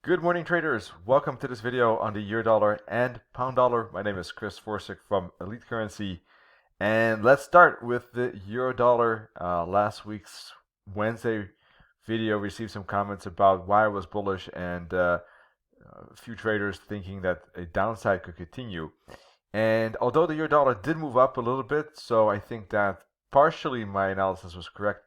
Good morning, traders. Welcome to this video on the euro dollar and pound dollar. My name is Chris Forsick from Elite Currency, and let's start with the euro dollar. Last week's Wednesday video received some comments about why I was bullish, and a few traders thinking that a downside could continue. And although the euro dollar did move up a little bit, so I think that partially my analysis was correct.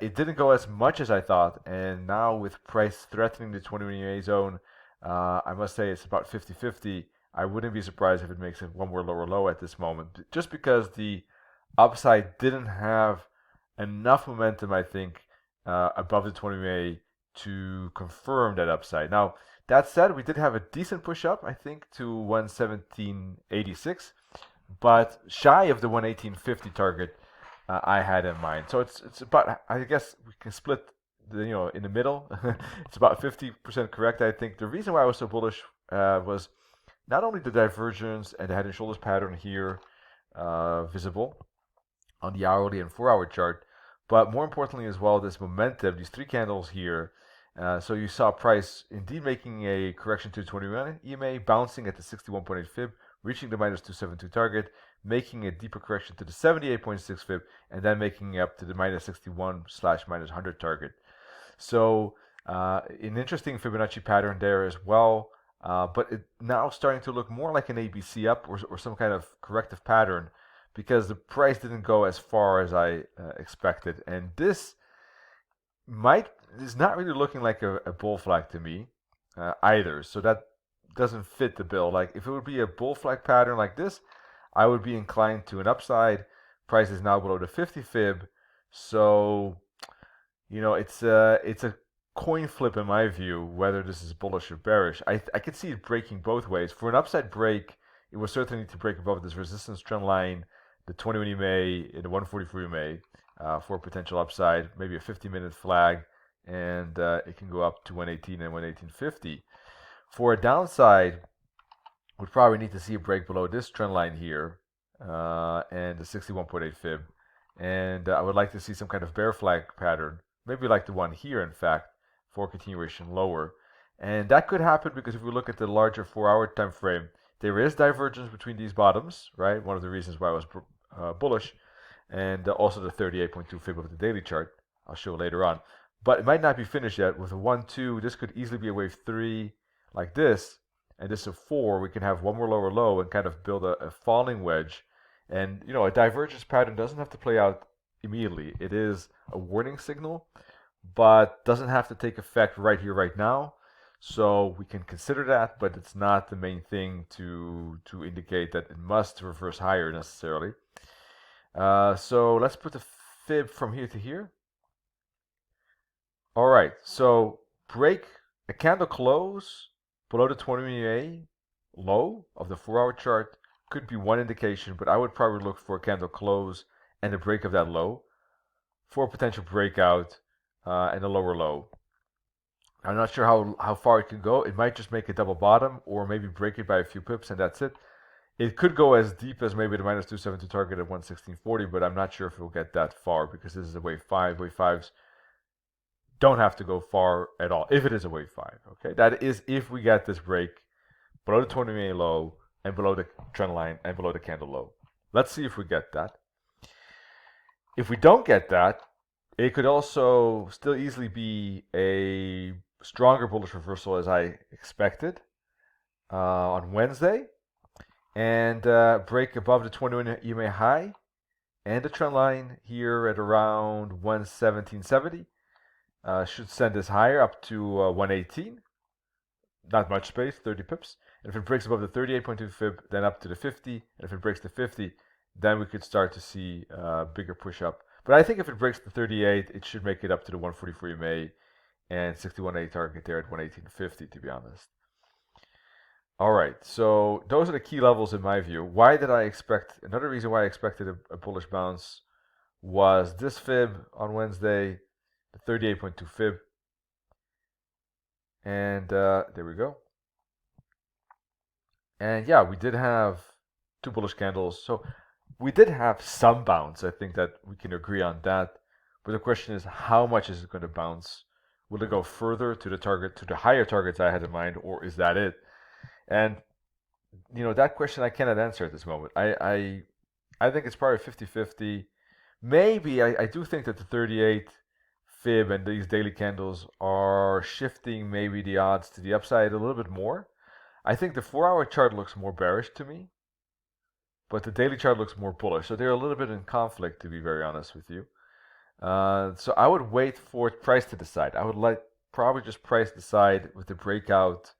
It didn't go as much as I thought, and now with price threatening the 20-EMA zone, I must say it's about 50-50. I wouldn't be surprised if it makes it one more lower low at this moment, just because the upside didn't have enough momentum, I think, above the 20-EMA to confirm that upside. Now, that said, we did have a decent push up, I think, to 117.86, but shy of the 118.50 target I had in mind. So it's about, I guess we can split in the middle. It's about 50% correct. I think the reason why I was so bullish was not only the divergence and the head and shoulders pattern here visible on the hourly and 4-hour chart, but more importantly as well, this momentum, these three candles here. So you saw price indeed making a correction to 21 EMA, bouncing at the 61.8 fib, reaching the minus 272 target, making a deeper correction to the 78.6 fib, and then making it up to the minus 61 / minus 100 target. So an interesting Fibonacci pattern there as well, but it now starting to look more like an ABC up or some kind of corrective pattern, because the price didn't go as far as I expected, and this is not really looking like a bull flag to me either. So that doesn't fit the bill. Like if it would be a bull flag pattern like this, I would be inclined to an upside. Price is now below the 50 fib, so it's a coin flip in my view whether this is bullish or bearish. I could see it breaking both ways. For an upside break, it will certainly need to break above this resistance trend line, the 21 EMA and the 144 EMA for potential upside, maybe a 50-minute flag, and it can go up to 118 and 118.50. For a downside, we'd probably need to see a break below this trend line here and the 61.8 fib. And I would like to see some kind of bear flag pattern, maybe like the one here, in fact, for continuation lower. And that could happen because if we look at the larger 4-hour time frame, there is divergence between these bottoms, right? One of the reasons why I was bullish, and also the 38.2 fib of the daily chart. I'll show later on. But it might not be finished yet. With a 1-2, this could easily be a wave 3 like this, and this is a 4. We can have one more lower low and kind of build a falling wedge. And a divergence pattern doesn't have to play out immediately. It is a warning signal, but doesn't have to take effect right here, right now. So we can consider that, but it's not the main thing to indicate that it must reverse higher necessarily. So let's put the fib from here to here. All right, so break a candle close below the 20 EMA low of the 4-hour chart could be one indication, but I would probably look for a candle close and a break of that low for a potential breakout and a lower low. I'm not sure how far it can go. It might just make a double bottom or maybe break it by a few pips and that's it. It could go as deep as maybe the minus 272 target at 116.40, but I'm not sure if it will get that far because this is a wave 5. Wave 5s don't have to go far at all if it is a wave 5. Okay, that is if we get this break below the 20 EMA low and below the trend line and below the candle low. Let's see if we get that. If we don't get that, it could also still easily be a stronger bullish reversal as I expected on Wednesday, and break above the 21 EMA high and the trend line here at around 117.70. Should send this higher up to 118. Not much space, 30 pips. And if it breaks above the 38.2 fib, then up to the 50. And if it breaks the 50, then we could start to see a bigger push up. But I think if it breaks the 38, it should make it up to the 144 EMA and 61.8 target there at 118.50, to be honest. All right, so those are the key levels in my view. Why did I expect, another reason why I expected a bullish bounce was this fib on Wednesday, the 38.2 fib. And there we go. And yeah, we did have two bullish candles. So we did have some bounce. I think that we can agree on that. But the question is, how much is it going to bounce? Will it go further to the target, to the higher targets I had in mind, or is that it? And that question I cannot answer at this moment. I think it's probably 50-50. Maybe I do think that the 38 fib and these daily candles are shifting maybe the odds to the upside a little bit more. I think the 4-hour chart looks more bearish to me, but the daily chart looks more bullish. So they're a little bit in conflict, to be very honest with you. So I would wait for price to decide. I would probably just price decide with the breakout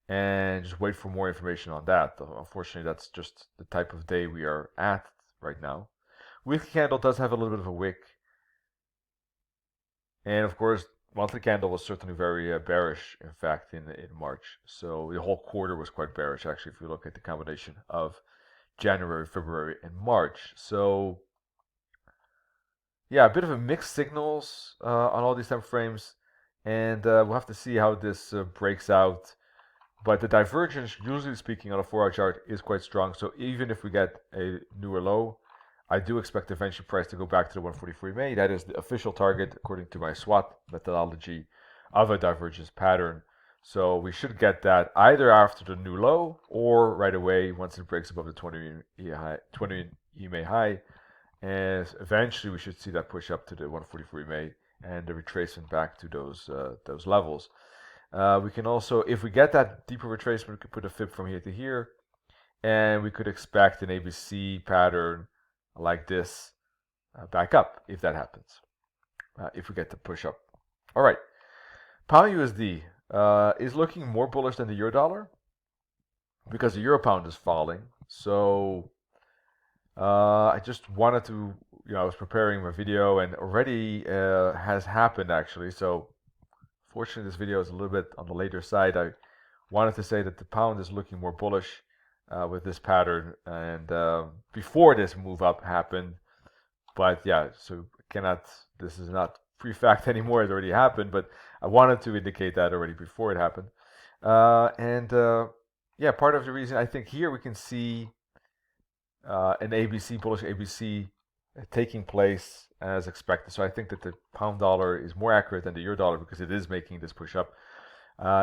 and just wait for more information on that. Unfortunately, that's just the type of day we are at right now. Weekly candle does have a little bit of a wick. And of course, monthly candle was certainly very bearish, in fact, in March. So the whole quarter was quite bearish, actually, if you look at the combination of January, February, and March. So yeah, a bit of a mixed signals on all these time frames. And we'll have to see how this breaks out. But the divergence, usually speaking, on a 4-hour chart is quite strong. So even if we get a newer low, I do expect the eventual price to go back to the 143 May. That is the official target, according to my SWAT methodology, of a divergence pattern. So we should get that either after the new low or right away once it breaks above the 20 EMA high. And eventually we should see that push up to the 143 May and the retracement back to those levels. We can also, if we get that deeper retracement, we could put a fib from here to here, and we could expect an ABC pattern like this back up if that happens, if we get the push up. All right, pound USD is looking more bullish than the euro dollar because the euro pound is falling. So I just wanted to, I was preparing my video and already has happened actually. So fortunately, this video is a little bit on the later side. I wanted to say that the pound is looking more bullish with this pattern, and before this move up happened. But yeah, so this is not pre-fact anymore. It already happened, but I wanted to indicate that already before it happened. Yeah, part of the reason I think here we can see an ABC, bullish ABC taking place as expected. So I think that the pound dollar is more accurate than the euro dollar because it is making this push up.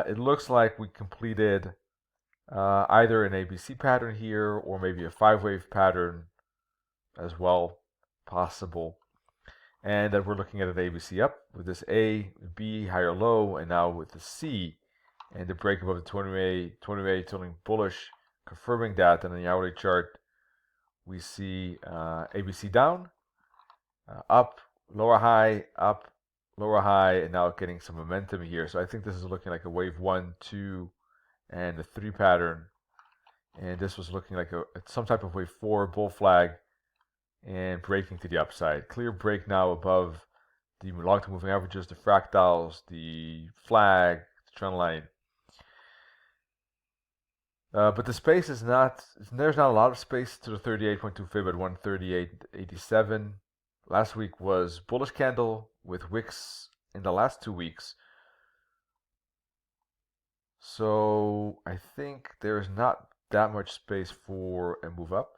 It looks like we completed either an ABC pattern here or maybe a 5-wave pattern as well, possible. And then we're looking at an ABC up with this A, B, higher low, and now with the C and the break above the 20-way turning bullish, confirming that. And on the hourly chart, we see ABC down, up, lower high, up, lower high, and now getting some momentum here. So I think this is looking like a wave 1, 2, and a 3 pattern. And this was looking like some type of wave 4 bull flag and breaking to the upside. Clear break now above the long-term moving averages, the fractals, the flag, the trend line. But the space is there's not a lot of space to the 38.2 fib at 138.87. Last week was bullish candle with wicks in the last 2 weeks. So I think there's not that much space for a move up.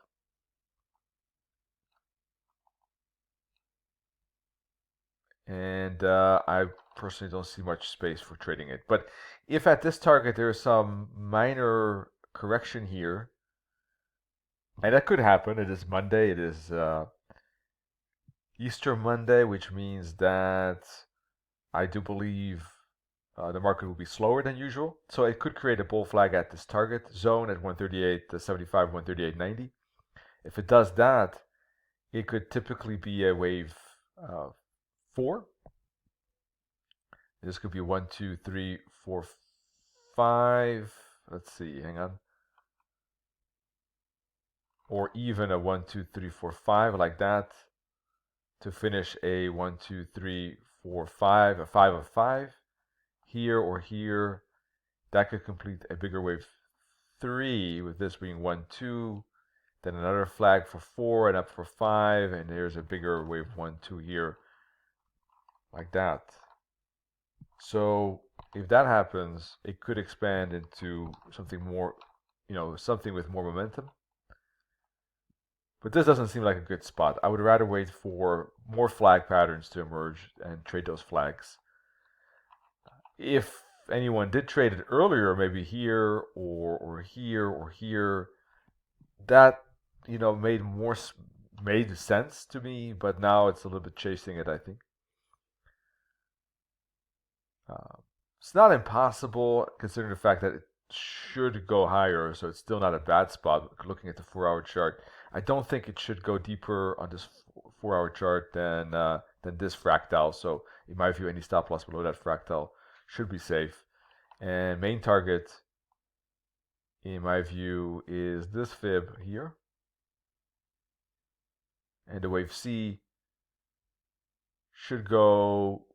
And I personally don't see much space for trading it. But if at this target there is some minor correction here, and that could happen. It is Monday. It is Easter Monday, which means that I do believe the market will be slower than usual. So it could create a bull flag at this target zone at 138.75, 138.90. If it does that, it could typically be a wave 4. This could be 1, 2, 3, 4, 5. Let's see, hang on. Or even a 1, 2, 3, 4, 5 like that to finish a 1, 2, 3, 4, 5, a 5 of 5 here or here. That could complete a bigger wave 3 with this being 1, 2, then another flag for 4 and up for 5, and there's a bigger wave 1, 2 here like that. So if that happens, it could expand into something more, something with more momentum. But this doesn't seem like a good spot. I would rather wait for more flag patterns to emerge and trade those flags. if anyone did trade it earlier, maybe here or here or here, that made sense to me. But now it's a little bit chasing it, I think. It's not impossible considering the fact that it should go higher, so it's still not a bad spot. Looking at the 4-hour chart, I don't think it should go deeper on this 4-hour chart than this fractal. So in my view, any stop loss below that fractal should be safe. And main target, in my view, is this fib here, and the wave C should go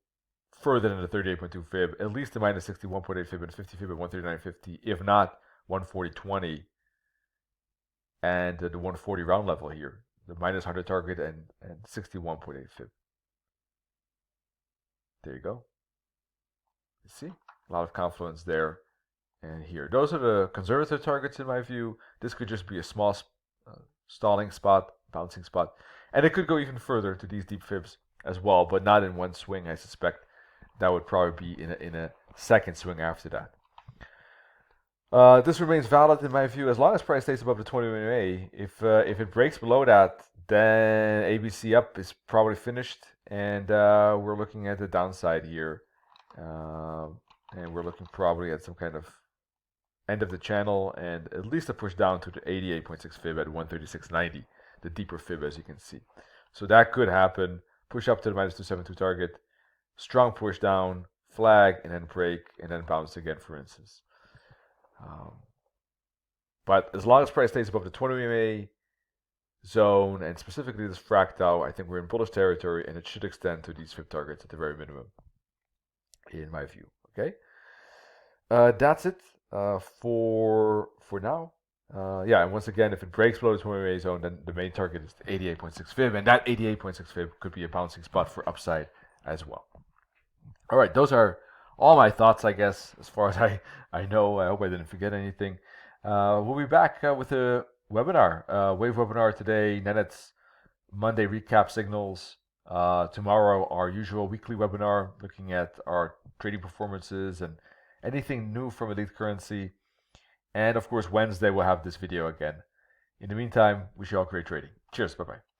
further than the 38.2 fib, at least the minus 61.8 fib and 50 fib at 139.50, if not 140.20, and the 140 round level here, the minus 100 target and 61.8 fib. There you go. You see, a lot of confluence there and here. Those are the conservative targets in my view. This could just be a small stalling spot, bouncing spot, and it could go even further to these deep fibs as well, but not in one swing. I suspect that would probably be in a second swing after that. This remains valid in my view as long as price stays above the 20 EMA. If it breaks below that, then ABC up is probably finished, and we're looking at the downside here, and we're looking probably at some kind of end of the channel and at least a push down to the 88.6 fib at 136.90, the deeper fib as you can see. So that could happen. Push up to the minus 272 target, strong push down, flag, and then break, and then bounce again, for instance. But as long as price stays above the 20 EMA zone, and specifically this fractal, I think we're in bullish territory, and it should extend to these fib targets at the very minimum, in my view. Okay, that's it for now. Yeah, and once again, if it breaks below the 20 EMA zone, then the main target is the 88.6 fib, and that 88.6 fib could be a bouncing spot for upside as well. All right, those are all my thoughts, I guess, as far as I know. I hope I didn't forget anything. We'll be back with a webinar, wave webinar today. Then it's Monday recap signals. Tomorrow, our usual weekly webinar looking at our trading performances and anything new from Elite Currency. And of course, Wednesday we'll have this video again. In the meantime, wish you all great trading. Cheers. Bye-bye.